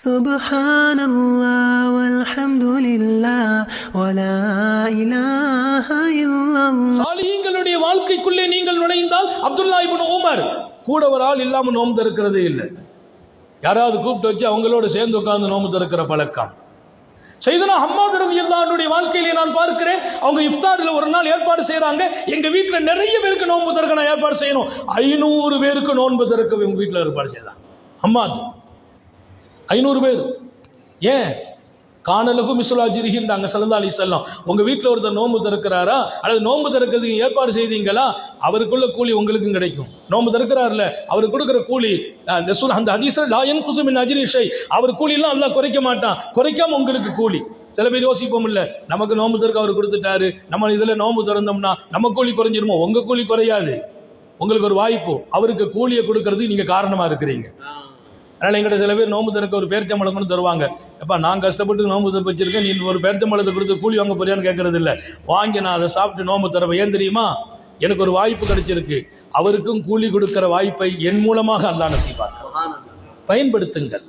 சுப்ஹானல்லாஹ் வல்ஹம்துலில்லாஹ் வலா இலாஹா இல்லல்லாஹ். சாலிஹீன்களுடைய வாழ்க்கைக்குள்ளே நீங்கள் நுழைந்தால் அப்துல்லா இப்னு உமர் கூட ஒரு ஆள் இல்லாம நோன்பு திறக்கிறதே இல்லை. யாராவது கூப்பிட்டு வச்சு அவங்களோட சேர்ந்து உட்கார்ந்து நோன்பு திறக்கிற பழக்கம். சையதுனா ஹம்மாத் ரலியல்லாஹு அன்ஹுடைய வாழ்க்கையிலே நான் பார்க்கிறேன், அவங்க இஃப்தாரில் ஒரு நாள் ஏற்பாடு செய்யறாங்க. எங்க வீட்டுல நிறைய பேருக்கு நோன்பு திறக்க நான் ஏற்பாடு செய்யணும். 500 பேருக்கு நோன்பு திறக்க உங்க வீட்டுல ஏற்பாடு செய்யலாம். ஹம்மாத் 500 பேர். ஏன்? காணலகு மிசுலாஜிரிகின்றாங்க ஸல்லல்லாஹு அலைஹி வஸல்லம். உங்க வீட்டில் ஒருத்தர் நோன்பு திறக்கிறாரா அல்லது நோன்பு திறக்கிறதுக்கு ஏற்பாடு செய்தீங்களா, அவருக்குள்ள கூலி உங்களுக்கும் கிடைக்கும். நோன்பு திறக்கிறார்ல, அவருக்கு கொடுக்குற கூலி அந்த ஹதீஸில் லா யன்குஸு மின் அஜ்ரி ஷை, அவர் கூலியெல்லாம் அல்லாஹ் குறைக்க மாட்டான், குறைக்காம உங்களுக்கு கூலி. சில பேர் யோசிப்போம் இல்ல, நமக்கு நோன்பு திறக்க அவர் கொடுத்துட்டாரு, நம்ம இதுல நோன்பு திறந்தோம்னா நம்ம கூலி குறைஞ்சிருமோ? உங்க கூலி குறையாது. உங்களுக்கு ஒரு வாய்ப்பு, அவருக்கு கூலியை கொடுக்கறது நீங்க காரணமா இருக்கிறீங்க. அதனால எங்கிட்ட சில பேர் நோம்பு திறக்க ஒரு பேரிச்சம்பழம் கொண்டு தருவாங்க. எப்பா நான் கஷ்டப்பட்டு நோம்பு திறப்பு வச்சிருக்கேன், நீ ஒரு பேரிச்சம்பழத்தை கொடுத்து கூலி வாங்க போறியான்னு கேட்கறது இல்லை. வாங்கி நான் அதை சாப்பிட்டு நோம்பு திறப்பேன். ஏன் தெரியுமா? எனக்கு ஒரு வாய்ப்பு கிடைச்சிருக்கு. அவருக்கும் கூலி கொடுக்கிற வாய்ப்பை என் மூலமாக அல்லாஹ் நசீபாக்குவான். பயன்படுத்துங்கள்.